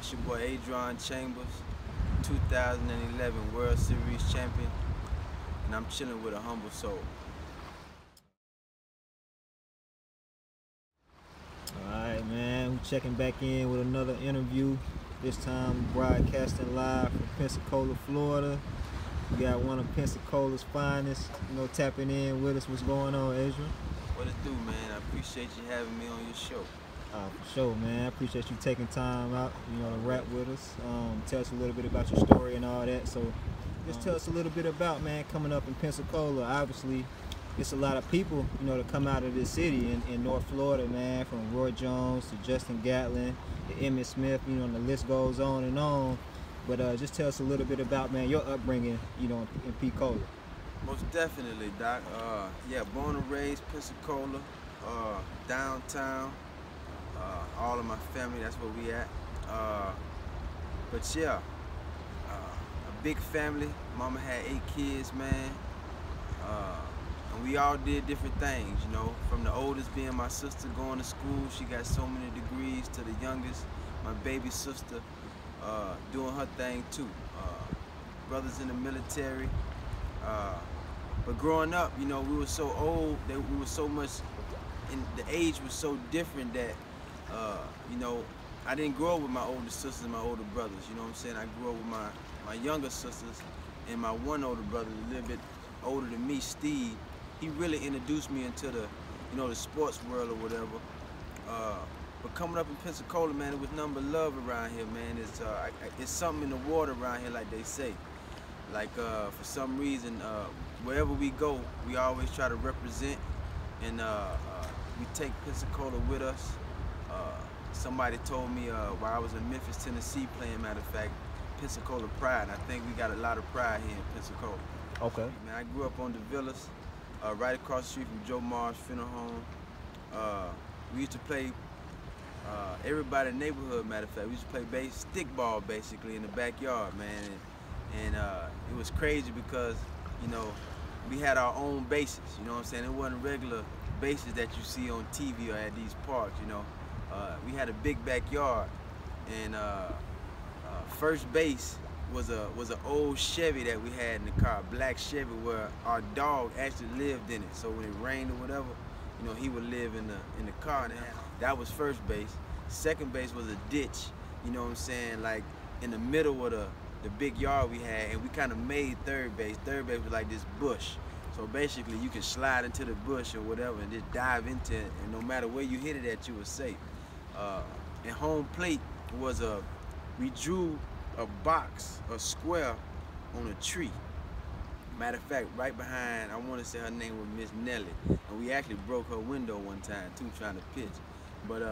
It's your boy Adron Chambers, 2011 World Series champion, and I'm chilling with AHumbleSoul. Alright, man, we're checking back in with another interview. This time broadcasting live from Pensacola, Florida. We got one of Pensacola's finest, tapping in with us. What's going on, Adron? What it do, man? I appreciate you having me on your show. For sure, man. I appreciate you taking time out, to rap with us. Tell us a little bit about your story and all that. So just tell us a little bit about, man, coming up in Pensacola. Obviously, it's a lot of people, that come out of this city in North Florida, man, from Roy Jones to Justin Gatlin to Emmitt Smith, and the list goes on and on. But just tell us a little bit about, man, your upbringing, in Pensacola. Most definitely, Doc. Yeah, born and raised Pensacola, downtown. All of my family, that's where we at. But yeah, a big family. Mama had 8 kids, man. And we all did different things, from the oldest being my sister going to school. She got so many degrees, to the youngest, my baby sister, doing her thing too. Brothers in the military. But growing up, we were so old that we were so much, and the age was so different that, I didn't grow up with my older sisters and my older brothers, you know what I'm saying? I grew up with my younger sisters and my one older brother, a little bit older than me, Steve. He really introduced me into the, the sports world or whatever. But coming up in Pensacola, man, it was nothing but love around here, man. It's something in the water around here, like they say. Like, for some reason, wherever we go, we always try to represent, and we take Pensacola with us. Somebody told me while I was in Memphis, Tennessee playing, matter of fact, Pensacola pride. And I think we got a lot of pride here in Pensacola. Okay. Man, I grew up on the Villas, right across the street from Joe Marsh Funeral Home. We used to play everybody in the neighborhood, matter of fact. We used to play stickball basically in the backyard, man. And it was crazy because, we had our own bases, you know what I'm saying? It wasn't regular bases that you see on TV or at these parks, we had a big backyard, and first base was an old Chevy that we had in the car, black Chevy, where our dog actually lived in it. So when it rained or whatever, he would live in the car. And that was first base. Second base was a ditch, you know what I'm saying, like in the middle of the big yard we had, and we kind of made third base. Third base was like this bush. So basically you could slide into the bush or whatever and just dive into it, and no matter where you hit it at, you were safe. And home plate was we drew a box, a square, on a tree. Matter of fact, right behind, I want to say her name was Miss Nellie, and we actually broke her window one time too, trying to pitch. But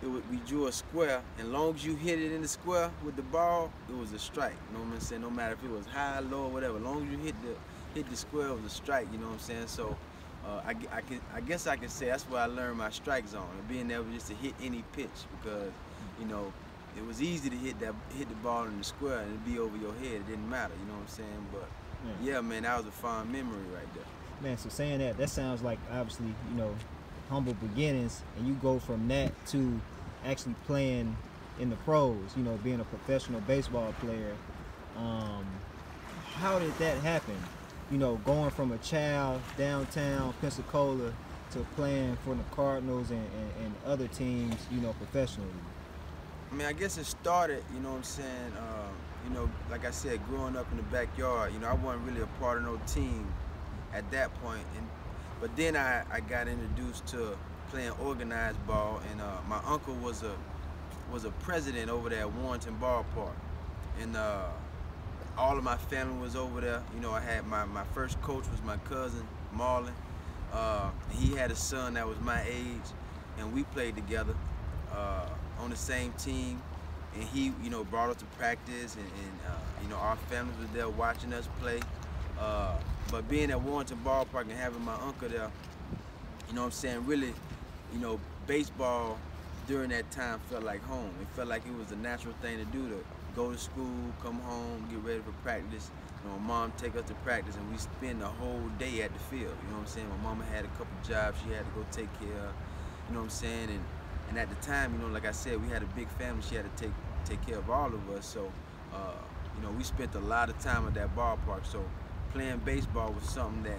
we drew a square, and long as you hit it in the square with the ball, it was a strike. You know what I'm saying? No matter if it was high, low, or whatever, long as you hit the square, it was a strike. You know what I'm saying? So I guess I can say that's where I learned my strike zone, and being able just to hit any pitch, because it was easy to hit the ball in the square and it'd be over your head. It didn't matter. You know what I'm saying? But yeah, man, that was a fond memory right there. Man, so saying that sounds like, obviously, humble beginnings, and you go from that to actually playing in the pros, being a professional baseball player. How did that happen? Going from a child downtown Pensacola to playing for the Cardinals and other teams, professionally. I mean, I guess it started, you know what I'm saying, like I said, growing up in the backyard, I wasn't really a part of no team at that point. But then I got introduced to playing organized ball, and my uncle was a president over there at Warrenton Ballpark. And all of my family was over there. I had my first coach was my cousin, Marlon. He had a son that was my age, and we played together on the same team. And he, brought us to practice, and our families was there watching us play. But being at Warrenton Ballpark and having my uncle there, you know what I'm saying, really, baseball during that time felt like home. It felt like it was a natural thing to do, to go to school, come home, get ready for practice. My mom take us to practice, and we spend the whole day at the field. You know what I'm saying? My mama had a couple jobs she had to go take care of. You know what I'm saying? And And at the time, you know, like I said, we had a big family. She had to take care of all of us. So, you know, we spent a lot of time at that ballpark. So, playing baseball was something that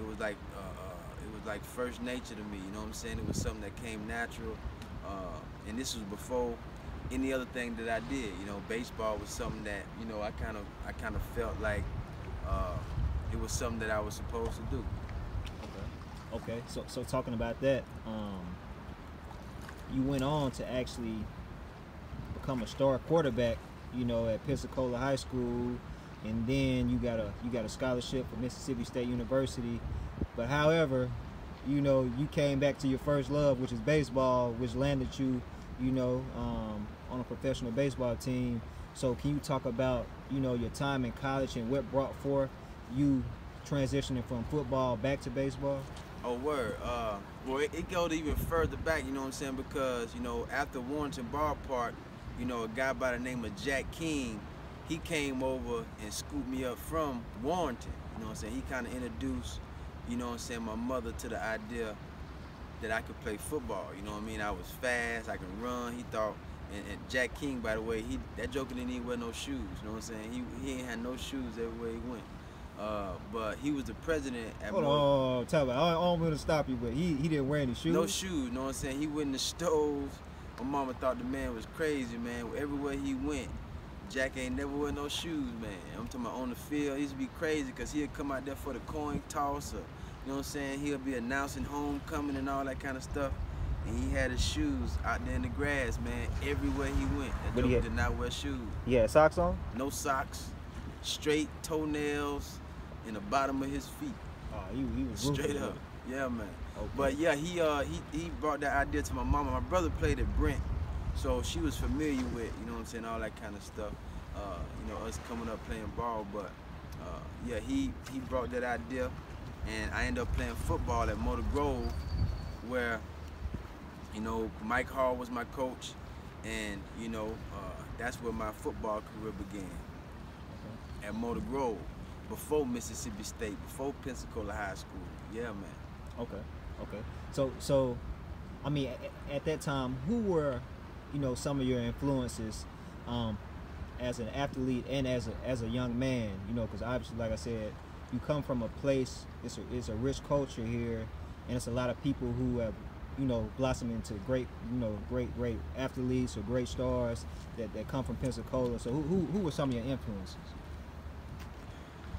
it was like first nature to me. You know what I'm saying? It was something that came natural. And this was before any other thing that I did. You know, baseball was something that, you know, I kind of felt like it was something that I was supposed to do. Okay. So talking about that, you went on to actually become a star quarterback, you know, at Pensacola High School, and then you got a scholarship for Mississippi State University. But however, you know, you came back to your first love, which is baseball, which landed you, you know, on a professional baseball team. So can you talk about, you know, your time in college and what brought forth you transitioning from football back to baseball? Oh, word. Well, it goes even further back, you know what I'm saying, because, you know, after Warrenton Ballpark, you know, a guy by the name of Jack King, he came over and scooped me up from Warrenton, you know what I'm saying. He kind of introduced, you know what I'm saying, my mother to the idea that I could play football, you know what I mean. I was fast, I could run. He thought, and Jack King, by the way, that joker didn't even wear no shoes, you know what I'm saying. He ain't had no shoes everywhere he went. But he was the president at Hold on, tell me. I don't want to stop you, but he didn't wear any shoes? No shoes, you know what I'm saying? He went in the stores. My mama thought the man was crazy, man. Everywhere he went, Jack ain't never wear no shoes, man. I'm talking about on the field. He used to be crazy because he'd come out there for the coin toss, or, you know what I'm saying? He'll be announcing homecoming and all that kind of stuff. And he had his shoes out there in the grass, man. Everywhere he went, that joker did not wear shoes. He had socks on? No socks. Straight toenails in the bottom of his feet. Oh, he was straight up. Yeah, man. Okay. But yeah, he brought that idea to my mama. My brother played at Brent, so she was familiar with, you know what I'm saying, all that kind of stuff. You know, us coming up playing ball. But yeah, he brought that idea, and I ended up playing football at Motor Grove, where, you know, Mike Hall was my coach, and, you know, that's where my football career began. Okay. At Motor Grove, before Mississippi State, before Pensacola High School. Yeah, man. Okay. So, I mean, at that time, who were, you know, some of your influences as an athlete and as a young man? You know, because obviously, like I said, you come from a place. It's a rich culture here, and it's a lot of people who have, you know, blossomed into great, you know, great athletes or great stars that come from Pensacola. So who were some of your influences?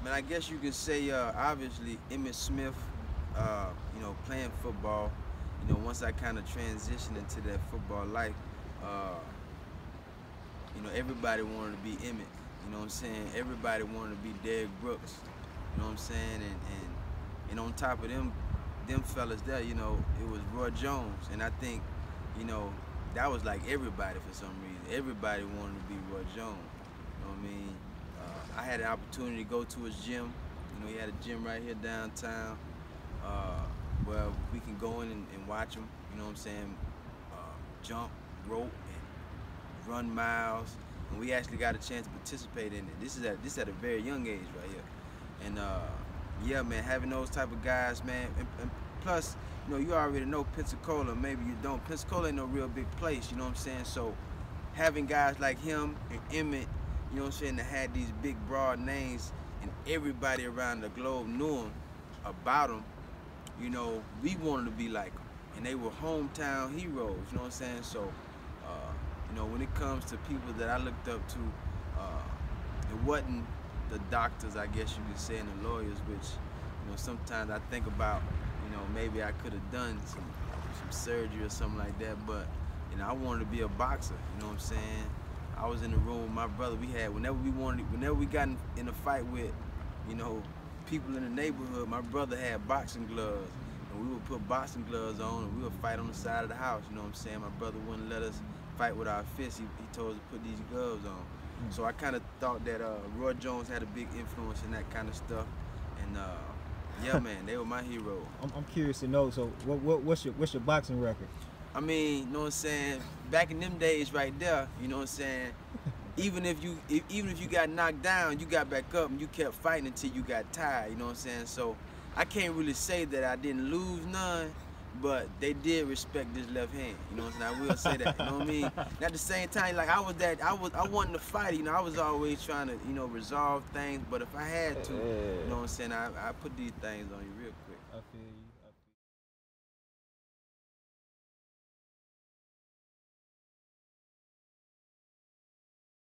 Man, I guess you could say, obviously, Emmitt Smith, you know, playing football. You know, once I kind of transitioned into that football life, you know, everybody wanted to be Emmitt. You know what I'm saying? Everybody wanted to be Derrick Brooks. You know what I'm saying? And on top of them fellas there, you know, it was Roy Jones. And I think, you know, that was like everybody for some reason. Everybody wanted to be Roy Jones. You know what I mean? I had an opportunity to go to his gym. You know, he had a gym right here downtown where we can go in and watch him, you know what I'm saying, jump, rope, and run miles. And we actually got a chance to participate in it. This is at a very young age right here. And yeah, man, having those type of guys, man, and plus, you know, you already know Pensacola, maybe you don't. Pensacola ain't no real big place, you know what I'm saying? So having guys like him and Emmitt, you know what I'm saying, that had these big, broad names, and everybody around the globe knew them, about them, you know, we wanted to be like them. And they were hometown heroes, you know what I'm saying? So, you know, when it comes to people that I looked up to, it wasn't the doctors, I guess you could say, and the lawyers, which, you know, sometimes I think about, you know, maybe I could have done some surgery or something like that, but, you know, I wanted to be a boxer, you know what I'm saying? I was in the room with my brother. We had, whenever we got in a fight with, you know, people in the neighborhood, my brother had boxing gloves, and we would put boxing gloves on, and we would fight on the side of the house, you know what I'm saying? My brother wouldn't let us fight with our fists. He told us to put these gloves on. So I kind of thought that Roy Jones had a big influence in that kind of stuff, and yeah, man, they were my hero. I'm curious to know. So what's your boxing record? I mean, you know what I'm saying? Back in them days, right there, you know what I'm saying? Even if you got knocked down, you got back up and you kept fighting until you got tired. You know what I'm saying? So I can't really say that I didn't lose none, but they did respect this left hand. You know what I'm saying? I will say that. You know what I mean? And at the same time, like I wasn't to fight. You know, I was always trying to, you know, resolve things. But if I had to, you know what I'm saying, I put these things on you real quick. I feel you.